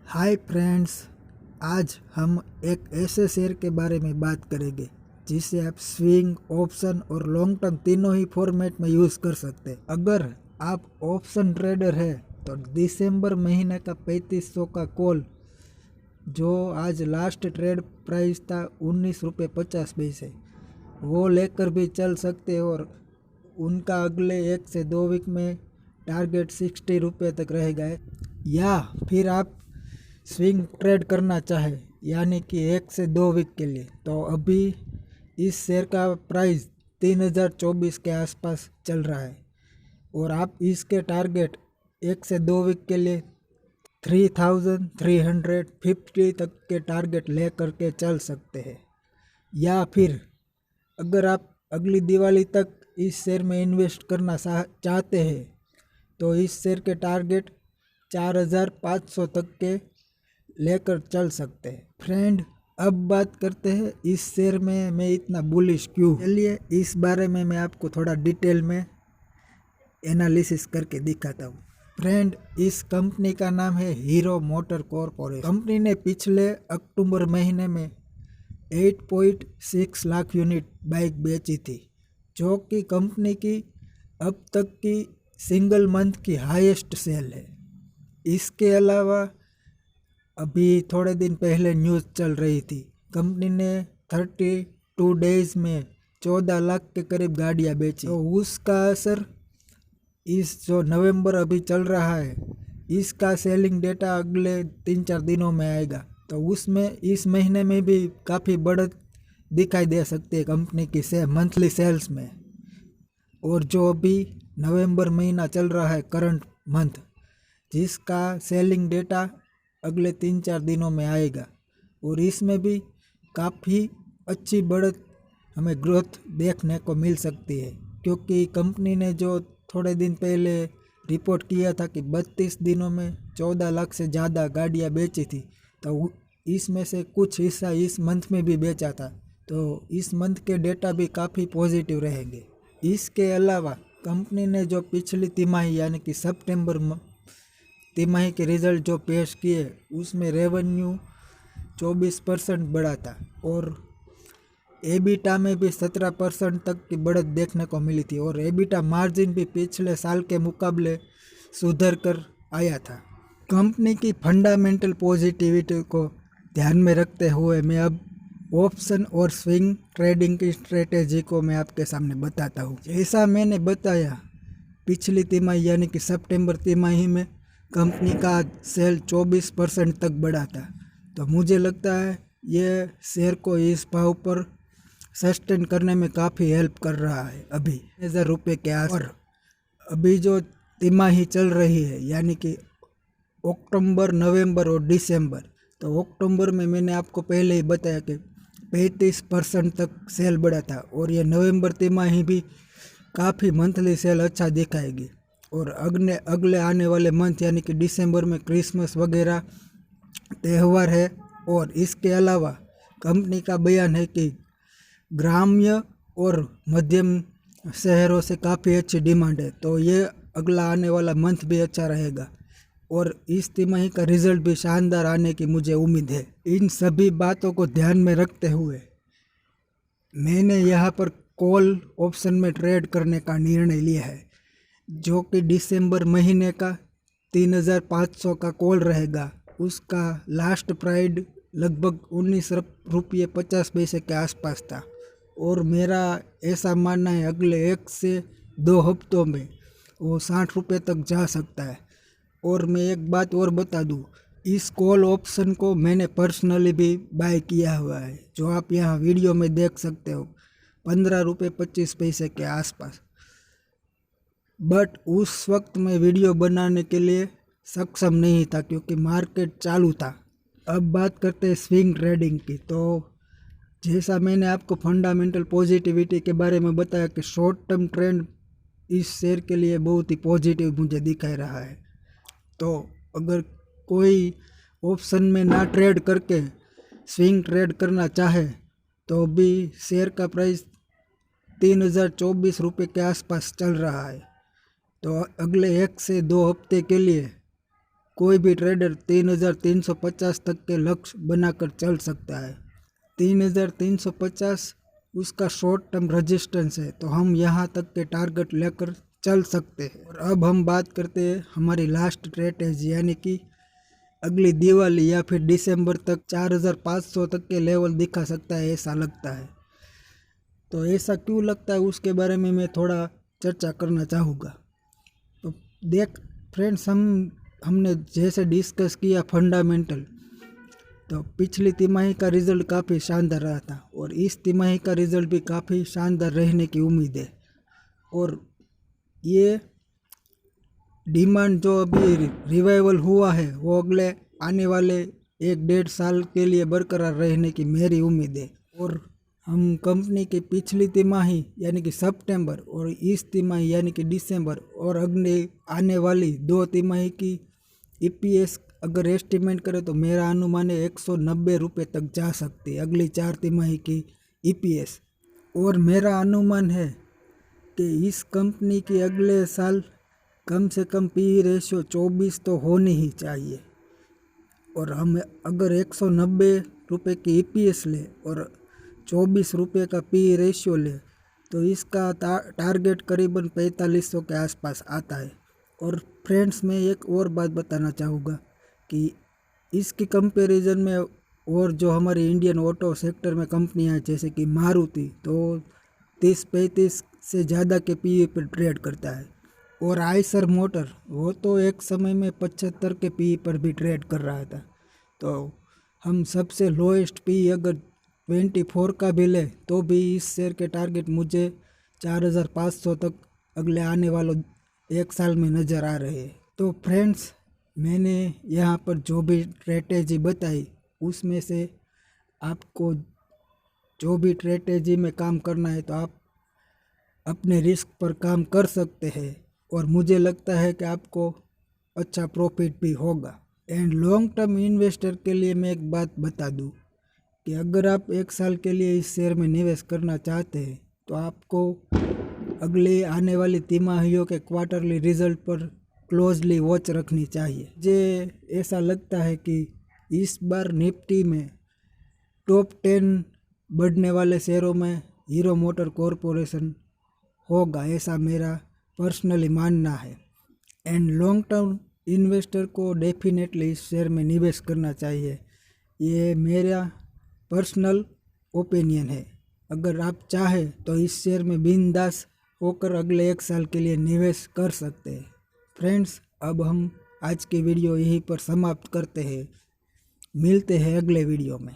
Hi friends, आज हम एक ऐसे शेयर के बारे में बात करेंगे जिसे आप स्विंग, ऑप्शन और लॉन्ग टर्म तीनों ही फॉर्मेट में यूज़ कर सकते हैं। अगर आप ऑप्शन ट्रेडर है तो दिसंबर महीने का 3500 का कॉल, जो आज लास्ट ट्रेड प्राइस था 19 रुपये 50 पैसे, वो लेकर भी चल सकते हो और उनका अगले 1 से 2 वीक में टारगेट 60 रुपये तक रहेगा। या फिर आप स्विंग ट्रेड करना चाहे यानी कि 1 से 2 वीक के लिए, तो अभी इस शेयर का प्राइस 3024 के आसपास चल रहा है और आप इसके टारगेट 1 से 2 वीक के लिए 3350 तक के टारगेट ले करके चल सकते हैं। या फिर अगर आप अगली दिवाली तक इस शेयर में इन्वेस्ट करना चाहते हैं तो इस शेयर के टारगेट 4500 तक के लेकर चल सकते हैं। फ्रेंड, अब बात करते हैं इस शेयर में मैं इतना बुलिश क्यों। चलिए इस बारे में मैं आपको थोड़ा डिटेल में एनालिसिस करके दिखाता हूँ। फ्रेंड, इस कंपनी का नाम है हीरो मोटर कॉरपोरेशन। कंपनी ने पिछले अक्टूबर महीने में 8.6 लाख यूनिट बाइक बेची थी, जो कि कंपनी की अब तक की सिंगल मंथ की हाईएस्ट सेल है। इसके अलावा अभी थोड़े दिन पहले न्यूज़ चल रही थी, कंपनी ने 32 डेज में 14 लाख के करीब गाड़ियाँ बेची। तो उसका असर इस जो नवंबर अभी चल रहा है, इसका सेलिंग डेटा अगले 3-4 दिनों में आएगा, तो उसमें इस महीने में भी काफ़ी बढ़त दिखाई दे सकती है कंपनी की मंथली सेल्स में। और जो अभी नवंबर महीना चल रहा है करंट मंथ, जिसका सेलिंग डेटा अगले 3-4 दिनों में आएगा और इसमें भी काफ़ी अच्छी बढ़त हमें ग्रोथ देखने को मिल सकती है, क्योंकि कंपनी ने जो थोड़े दिन पहले रिपोर्ट किया था कि 32 दिनों में 14 लाख से ज़्यादा गाड़ियाँ बेची थी, तो इसमें से कुछ हिस्सा इस मंथ में भी बेचा था, तो इस मंथ के डेटा भी काफ़ी पॉजिटिव रहेंगे। इसके अलावा कंपनी ने जो पिछली तिमाही यानी कि सितंबर तिमाही के रिजल्ट जो पेश किए, उसमें रेवेन्यू 24% बढ़ा था और एबिटा में भी 17% तक की बढ़त देखने को मिली थी और एबिटा मार्जिन भी पिछले साल के मुकाबले सुधर कर आया था। कंपनी की फंडामेंटल पॉजिटिविटी को ध्यान में रखते हुए मैं अब ऑप्शन और स्विंग ट्रेडिंग की स्ट्रेटेजी को मैं आपके सामने बताता हूँ। जैसा मैंने बताया, पिछली तिमाही यानी कि सितंबर तिमाही में कंपनी का सेल 24% तक बढ़ा था, तो मुझे लगता है ये शेयर को इस भाव पर सस्टेन करने में काफ़ी हेल्प कर रहा है अभी 1000 रुपये के आस। और अभी जो तिमाही चल रही है यानी कि अक्टूबर, नवंबर और दिसंबर, तो अक्टूबर में मैंने आपको पहले ही बताया कि 35% तक सेल बढ़ा था और ये नवंबर तिमाही भी काफ़ी मंथली सेल अच्छा दिखाएगी। और अगले आने वाले मंथ यानी कि दिसंबर में क्रिसमस वगैरह त्यौहार है और इसके अलावा कंपनी का बयान है कि ग्राम्य और मध्यम शहरों से काफ़ी अच्छी डिमांड है, तो ये अगला आने वाला मंथ भी अच्छा रहेगा और इस तिमाही का रिजल्ट भी शानदार आने की मुझे उम्मीद है। इन सभी बातों को ध्यान में रखते हुए मैंने यहाँ पर कॉल ऑप्शन में ट्रेड करने का निर्णय लिया है, जो कि दिसंबर महीने का 3500 का कॉल रहेगा। उसका लास्ट प्राइस लगभग 19 रुपये 50 पैसे के आसपास था और मेरा ऐसा मानना है अगले 1 से 2 हफ्तों में वो 60 रुपये तक जा सकता है। और मैं एक बात और बता दूं, इस कॉल ऑप्शन को मैंने पर्सनली भी बाय किया हुआ है, जो आप यहाँ वीडियो में देख सकते हो, 15 रुपये 25 पैसे के आसपास। बट उस वक्त मैं वीडियो बनाने के लिए सक्षम नहीं था क्योंकि मार्केट चालू था। अब बात करते हैं स्विंग ट्रेडिंग की। तो जैसा मैंने आपको फंडामेंटल पॉजिटिविटी के बारे में बताया कि शॉर्ट टर्म ट्रेंड इस शेयर के लिए बहुत ही पॉजिटिव मुझे दिखाई रहा है, तो अगर कोई ऑप्शन में ना ट्रेड करके स्विंग ट्रेड करना चाहे तो भी शेयर का प्राइस 3024 रुपये के आसपास चल रहा है, तो अगले 1 से 2 हफ्ते के लिए कोई भी ट्रेडर 3350 तक के लक्ष्य बनाकर चल सकता है। 3350 उसका शॉर्ट टर्म रेजिस्टेंस है, तो हम यहाँ तक के टारगेट लेकर चल सकते हैं। और अब हम बात करते हैं हमारी लास्ट स्ट्रेटेजी, यानी कि अगली दिवाली या फिर दिसंबर तक 4500 तक के लेवल दिखा सकता है, ऐसा लगता है। तो ऐसा क्यों लगता है उसके बारे में मैं थोड़ा चर्चा करना चाहूँगा। तो देख फ्रेंड्स, हमने जैसे डिस्कस किया फंडामेंटल, तो पिछली तिमाही का रिज़ल्ट काफ़ी शानदार रहा था और इस तिमाही का रिज़ल्ट भी काफ़ी शानदार रहने की उम्मीद है। और ये डिमांड जो अभी रिवाइवल हुआ है वो अगले आने वाले 1-1.5 साल के लिए बरकरार रहने की मेरी उम्मीद है। और हम कंपनी की पिछली तिमाही यानी कि सितंबर और इस तिमाही यानी कि दिसंबर और अगले आने वाली 2 तिमाही की EPS अगर एस्टिमेट करें तो मेरा अनुमान है 190 रुपये तक जा सकती है अगली 4 तिमाही की EPS। और मेरा अनुमान है कि इस कंपनी की अगले साल कम से कम PE रेशियो 24 तो होनी ही चाहिए। और हम अगर 190 रुपये की EPS ले और 24 रुपये का PE रेशियो ले तो इसका टारगेट करीबन 4500 के आसपास आता है। और फ्रेंड्स, मैं एक और बात बताना चाहूँगा कि इसकी कंपैरिजन में और जो हमारी इंडियन ऑटो सेक्टर में कंपनियां जैसे कि मारुति, तो 30-35 से ज़्यादा के PE पर ट्रेड करता है। और आइसर मोटर वो तो एक समय में 75 के PE पर भी ट्रेड कर रहा था। तो हम सबसे लोएस्ट PE अगर 24 का भी ले तो भी इस शेयर के टारगेट मुझे 4500 तक अगले आने वालों 1 साल में नज़र आ रहे हैं। तो फ्रेंड्स, मैंने यहाँ पर जो भी स्ट्रेटेजी बताई उसमें से आपको जो भी स्ट्रेटेजी में काम करना है तो आप अपने रिस्क पर काम कर सकते हैं और मुझे लगता है कि आपको अच्छा प्रॉफिट भी होगा। एंड लॉन्ग टर्म इन्वेस्टर के लिए मैं एक बात बता दूं कि अगर आप 1 साल के लिए इस शेयर में निवेश करना चाहते हैं तो आपको अगले आने वाली तिमाहियों के क्वार्टरली रिजल्ट पर क्लोजली वॉच रखनी चाहिए। मुझे ऐसा लगता है कि इस बार निफ्टी में टॉप 10 बढ़ने वाले शेयरों में हीरो मोटर कॉरपोरेशन होगा, ऐसा मेरा पर्सनली मानना है। एंड लॉन्ग टर्म इन्वेस्टर को डेफिनेटली इस शेयर में निवेश करना चाहिए, ये मेरा पर्सनल ओपिनियन है। अगर आप चाहें तो इस शेयर में बिंदास होकर अगले 1 साल के लिए निवेश कर सकते हैं। फ्रेंड्स, अब हम आज की वीडियो यहीं पर समाप्त करते हैं। मिलते हैं अगले वीडियो में।